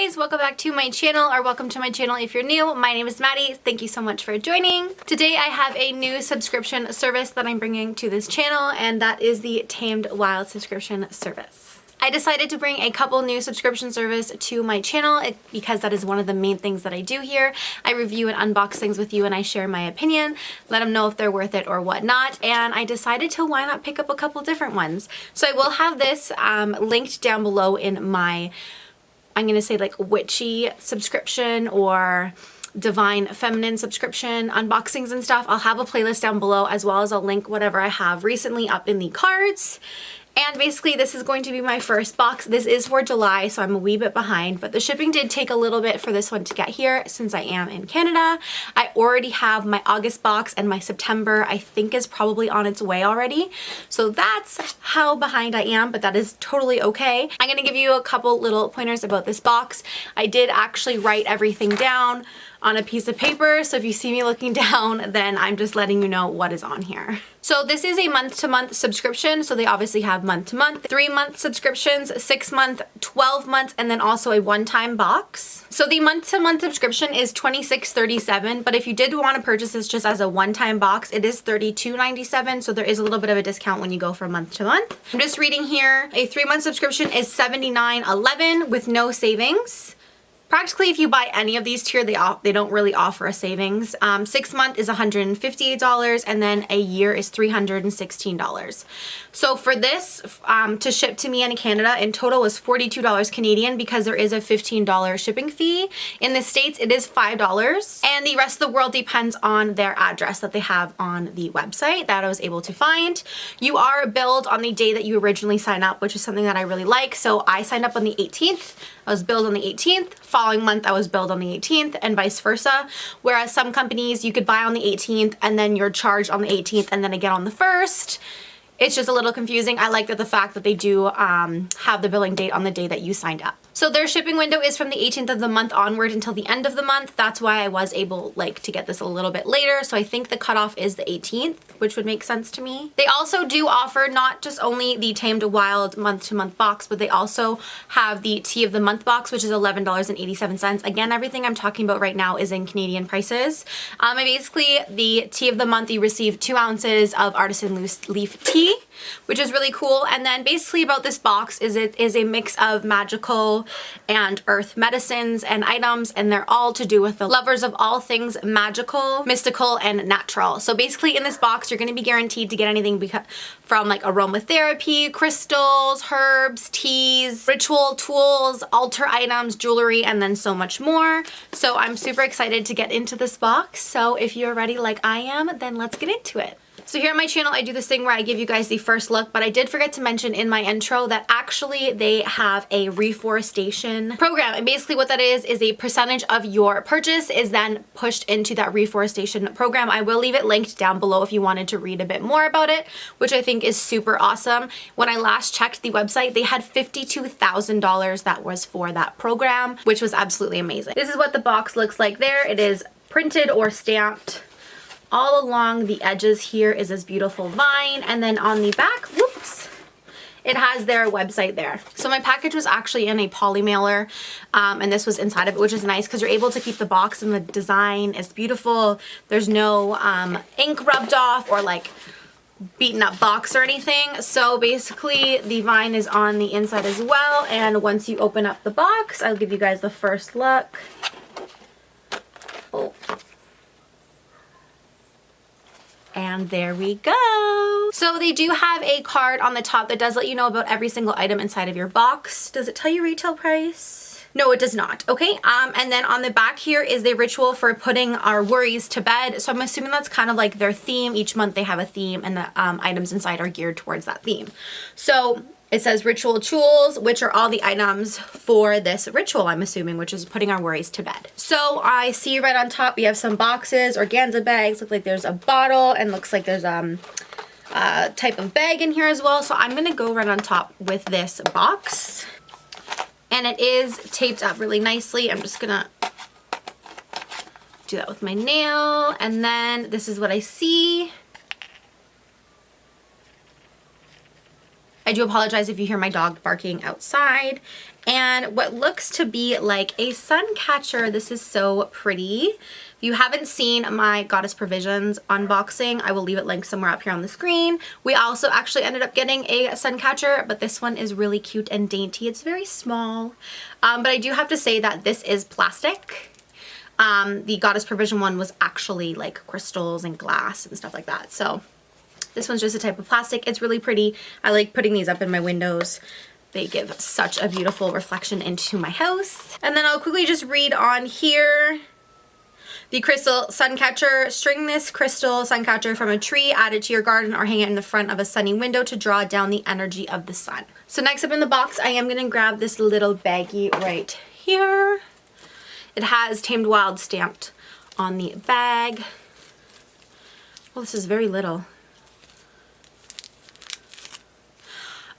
guys, welcome back to my channel, or welcome to my channel if you're new. My name is Maddie. Thank you so much for joining. Today I have a new subscription service that I'm bringing to this channel, and that is the Tamed Wild subscription service. I decided to bring a couple new subscription service to my channel because that is one of the main things that I do here. I review and unbox things with you and I share my opinion, let them know if they're worth it or whatnot, and I decided to why not pick up a couple different ones. So I will have this linked down below in my, I'm gonna say like witchy subscription or divine feminine subscription unboxings and stuff. I'll have a playlist down below, as well as I'll link whatever I have recently up in the cards. And basically this is going to be my first box. This is for July, so I'm a wee bit behind, but the shipping did take a little bit for this one to get here since I am in Canada. I already have my August box, and my September I think is probably on its way already. So that's how behind I am, but that is totally okay. I'm gonna give you a couple little pointers about this box. I did actually write everything down on a piece of paper, so if you see me looking down, then I'm just letting you know what is on here. So this is a month-to-month subscription, so they obviously have month-to-month, 3-month subscriptions, 6-month, 12 months, and then also a one-time box. So the month-to-month subscription is $26.37, but if you did want to purchase this just as a one-time box, it is $32.97, so there is a little bit of a discount when you go from month to month. I'm just reading here, a 3-month subscription is $79.11 with no savings. Practically, if you buy any of these tier, they don't really offer a savings. 6-month is $158, and then a year is $316. So for this, to ship to me in Canada, in total was $42 Canadian, because there is a $15 shipping fee. In the States, it is $5, and the rest of the world depends on their address that they have on the website that I was able to find. You are billed on the day that you originally sign up, which is something that I really like. So I signed up on the 18th. I was billed on the 18th. Following month I was billed on the 18th, and vice versa. Whereas some companies you could buy on the 18th and then you're charged on the 18th and then again on the 1st. It's just a little confusing. I like that the fact that they do have the billing date on the day that you signed up. So their shipping window is from the 18th of the month onward until the end of the month. That's why I was able to get this a little bit later. So I think the cutoff is the 18th, which would make sense to me. They also do offer not just only the Tamed Wild month-to-month box, but they also have the Tea of the Month box, which is $11.87. Again, everything I'm talking about right now is in Canadian prices. And basically, the Tea of the Month, you receive 2 ounces of Artisan loose leaf tea, which is really cool. And then basically about this box is it is a mix of magical and earth medicines and items, and they're all to do with the lovers of all things magical, mystical, and natural. So basically in this box you're going to be guaranteed to get anything from like aromatherapy, crystals, herbs, teas, ritual tools, altar items, jewelry, and then so much more. So I'm super excited to get into this box. So if you're ready like I am, then let's get into it. So here on my channel, I do this thing where I give you guys the first look, but I did forget to mention in my intro that actually they have a reforestation program. And basically what that is a percentage of your purchase is then pushed into that reforestation program. I will leave it linked down below if you wanted to read a bit more about it, which I think is super awesome. When I last checked the website, they had $52,000 that was for that program, which was absolutely amazing. This is what the box looks like there. It is printed or stamped. All along the edges here is this beautiful vine, and then on the back, whoops, it has their website there. So my package was actually in a poly mailer, and this was inside of it, which is nice because you're able to keep the box, and the design is beautiful. There's no ink rubbed off or like beaten up box or anything. So basically the vine is on the inside as well, and once you open up the box, I'll give you guys the first look. Oh. And there we go. So they do have a card on the top that does let you know about every single item inside of your box. Does it tell you retail price? No, it does not. Okay, and then on the back here is the ritual for putting our worries to bed. So I'm assuming that's kind of like their theme. Each month they have a theme, and the items inside are geared towards that theme. So it says ritual tools, which are all the items for this ritual, I'm assuming, which is putting our worries to bed. So I see right on top we have some boxes, organza bags, look like there's a bottle, and looks like there's a type of bag in here as well. So I'm gonna go right on top with this box. And it is taped up really nicely. I'm just gonna do that with my nail. And then this is what I see. I do apologize if you hear my dog barking outside. And what looks to be like a sun catcher. This is so pretty. If you haven't seen my Goddess Provisions unboxing, I will leave it linked somewhere up here on the screen. We also actually ended up getting a sun catcher, but this one is really cute and dainty. It's very small, but I do have to say that this is plastic. The Goddess Provision one was actually like crystals and glass and stuff like that. So this one's just a type of plastic. It's really pretty. I like putting these up in my windows. They give such a beautiful reflection into my house. And then I'll quickly just read on here. The crystal sun catcher. String this crystal sun catcher from a tree, add it to your garden, or hang it in the front of a sunny window to draw down the energy of the sun. So next up in the box, I am going to grab this little baggie right here. It has Tamed Wild stamped on the bag. Oh, this is very little.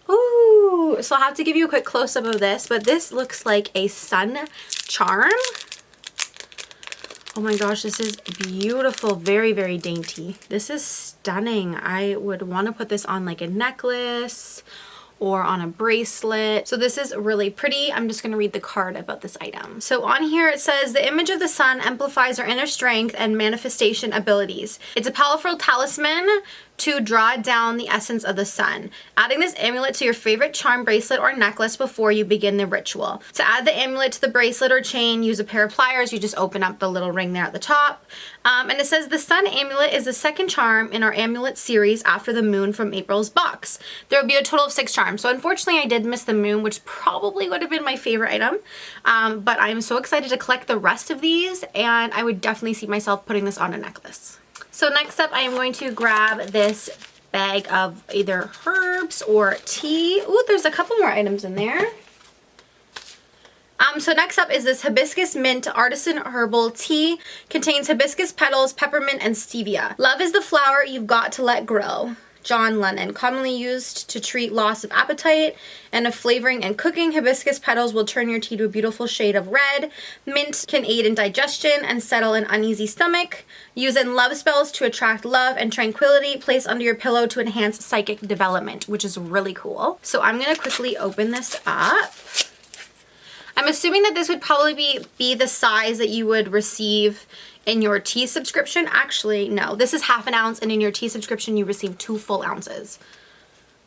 Ooh, so I'll have to give you a quick close-up of this, but this looks like a sun charm. Oh my gosh, this is beautiful. Very, very dainty. This is stunning. I would want to put this on like a necklace or on a bracelet. So this is really pretty. I'm just going to read the card about this item. So on here it says, the image of the sun amplifies our inner strength and manifestation abilities. It's a powerful talisman to draw down the essence of the sun. Adding this amulet to your favorite charm, bracelet, or necklace before you begin the ritual. To add the amulet to the bracelet or chain, use a pair of pliers. You just open up the little ring there at the top. And it says the sun amulet is the second charm in our amulet series after the moon from April's box. There will be a total of 6 charms. So unfortunately I did miss the moon, which probably would have been my favorite item. But I'm so excited to collect the rest of these, and I would definitely see myself putting this on a necklace. So next up, I am going to grab this bag of either herbs or tea. Ooh, there's a couple more items in there. So next up is this Hibiscus Mint Artisan Herbal Tea. Contains hibiscus petals, peppermint, and stevia. Love is the flower you've got to let grow. John Lennon. Commonly used to treat loss of appetite and of flavoring and cooking, hibiscus petals will turn your tea to a beautiful shade of red. Mint can aid in digestion and settle an uneasy stomach. Use in love spells to attract love and tranquility. Place under your pillow to enhance psychic development, which is really cool. So I'm going to quickly open this up. I'm assuming that this would probably be the size that you would receive in your tea subscription. Actually, no, this is ½ ounce, and in your tea subscription you receive 2 full ounces.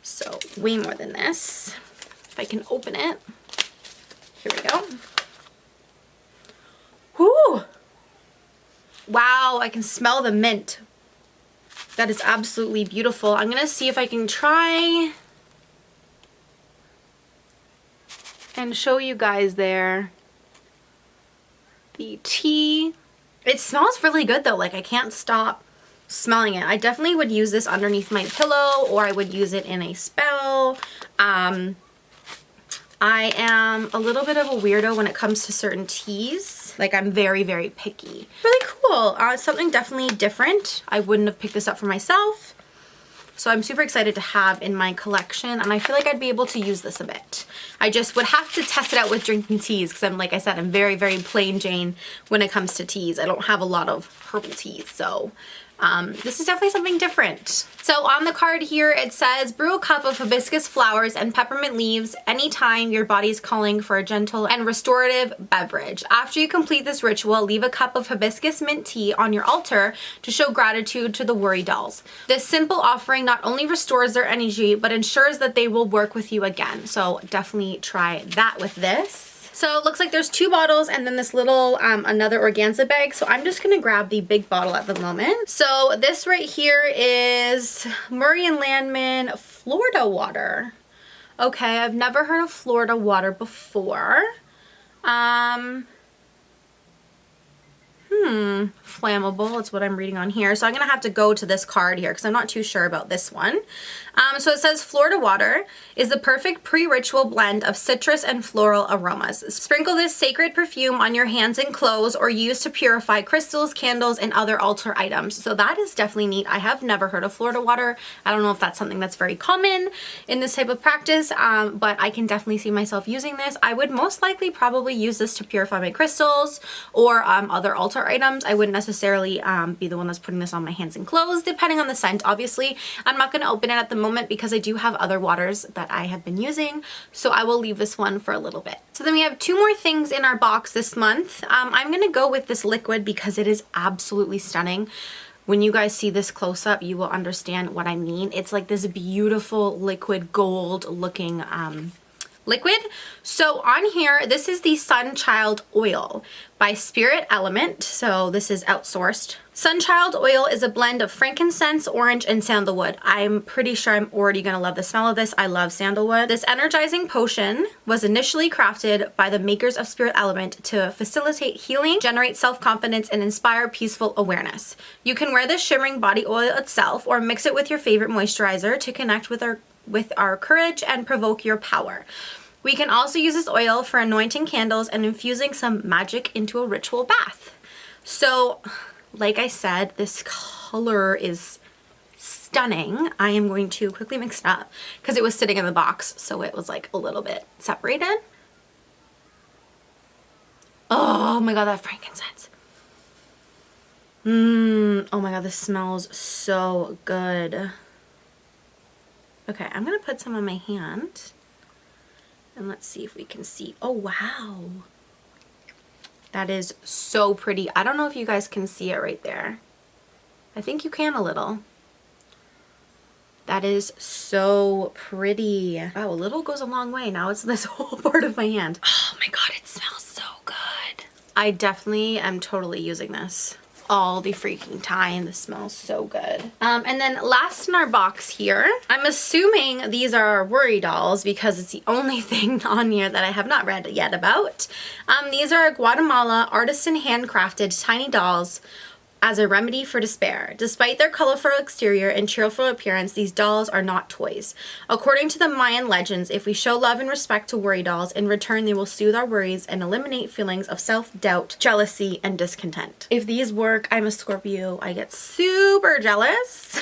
So way more than this. If I can open it. Here we go. Whoo! Wow, I can smell the mint. That is absolutely beautiful. I'm gonna see if I can try and show you guys there the tea. It smells really good though, like I can't stop smelling it. I definitely would use this underneath my pillow, or I would use it in a spell. I am a little bit of a weirdo when it comes to certain teas. Like I'm very, very picky. Really cool. Something definitely different. I wouldn't have picked this up for myself. So I'm super excited to have in my collection, and I feel like I'd be able to use this a bit. I just would have to test it out with drinking teas because I'm, like I said, I'm very, very plain Jane when it comes to teas. I don't have a lot of herbal teas, so this is definitely something different. So on the card here, it says, brew a cup of hibiscus flowers and peppermint leaves anytime your body's calling for a gentle and restorative beverage. After you complete this ritual, leave a cup of hibiscus mint tea on your altar to show gratitude to the worry dolls. This simple offering not only restores their energy, but ensures that they will work with you again. So definitely try that with this. So it looks like there's 2 bottles and then this little another organza bag. So I'm just gonna grab the big bottle at the moment. So this right here is Murray and Landman Florida water. Okay, I've never heard of Florida water before. Flammable, it's what I'm reading on here. So I'm gonna have to go to this card here because I'm not too sure about this one. So it says Florida water is the perfect pre-ritual blend of citrus and floral aromas. Sprinkle this sacred perfume on your hands and clothes, or use to purify crystals, candles, and other altar items. So that is definitely neat. I have never heard of Florida water. I don't know if that's something that's very common in this type of practice, but I can definitely see myself using this. I would most likely probably use this to purify my crystals or other altar our items. I wouldn't necessarily be the one that's putting this on my hands and clothes, depending on the scent, obviously. I'm not going to open it at the moment because I do have other waters that I have been using, so I will leave this one for a little bit. So then we have 2 more things in our box this month. I'm going to go with this liquid because it is absolutely stunning. When you guys see this close up, you will understand what I mean. It's like this beautiful liquid gold looking liquid. So on here, this is the Sunchild Oil by Spirit Element. So this is outsourced. Sunchild Oil is a blend of frankincense, orange, and sandalwood. I'm pretty sure I'm already gonna love the smell of this. I love sandalwood. This energizing potion was initially crafted by the makers of Spirit Element to facilitate healing, generate self-confidence, and inspire peaceful awareness. You can wear this shimmering body oil itself or mix it with your favorite moisturizer to connect with our courage and provoke your power. We can also use this oil for anointing candles and infusing some magic into a ritual bath. So, like I said, this color is stunning. I am going to quickly mix it up because it was sitting in the box, so it was like a little bit separated. Oh my god, that frankincense. Oh my god, this smells so good. Okay, I'm gonna put some on my hand and let's see if we can see. Oh wow, that is so pretty. I don't know if you guys can see it right there. I think you can a little. That is so pretty. Wow, a little goes a long way. Now it's this whole part of my hand. Oh my god, it smells so good. I definitely am totally using this all the freaking time. This smells so good. And then last in our box here, I'm assuming these are our worry dolls because it's the only thing on here that I have not read yet about. These are Guatemala Artisan handcrafted tiny dolls as a remedy for despair. Despite their colorful exterior and cheerful appearance, these dolls are not toys. According to the Mayan legends, if we show love and respect to worry dolls, in return they will soothe our worries and eliminate feelings of self-doubt, jealousy, and discontent. If these work, I'm a Scorpio. I get super jealous.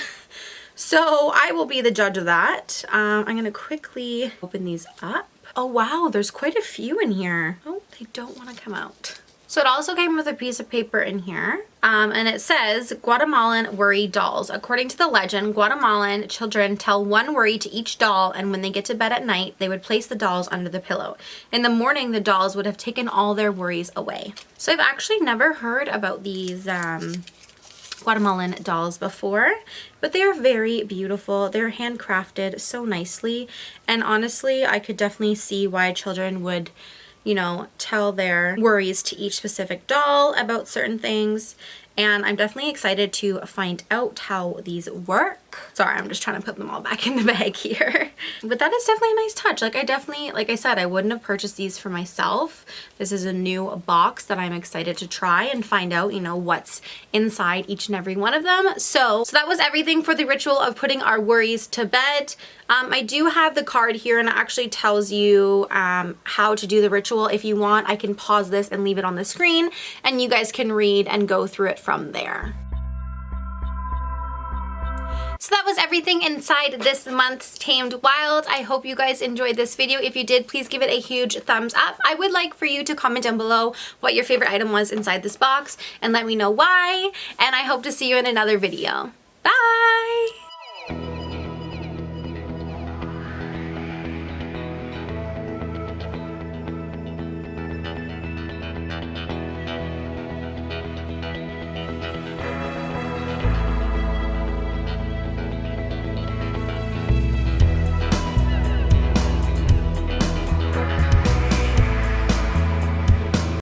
So I will be the judge of that. I'm gonna quickly open these up. Oh wow, there's quite a few in here. Oh, they don't want to come out. So it also came with a piece of paper in here, and it says Guatemalan worry dolls. According to the legend, Guatemalan children tell one worry to each doll, and when they get to bed at night, they would place the dolls under the pillow. In the morning, the dolls would have taken all their worries away. So I've actually never heard about these Guatemalan dolls before, but they are very beautiful. They're handcrafted so nicely, and honestly, I could definitely see why children would, you know, tell their worries to each specific doll about certain things. And I'm definitely excited to find out how these work. Sorry, I'm just trying to put them all back in the bag here. But that is definitely a nice touch. Like I said, I wouldn't have purchased these for myself. This is a new box that I'm excited to try and find out, you know, what's inside each and every one of them. So that was everything for the ritual of putting our worries to bed. I do have the card here and it actually tells you how to do the ritual. If you want, I can pause this and leave it on the screen and you guys can read and go through it from there. So that was everything inside this month's Tamed Wild. I hope you guys enjoyed this video. If you did, please give it a huge thumbs up. I would like for you to comment down below what your favorite item was inside this box and let me know why. And I hope to see you in another video. Bye!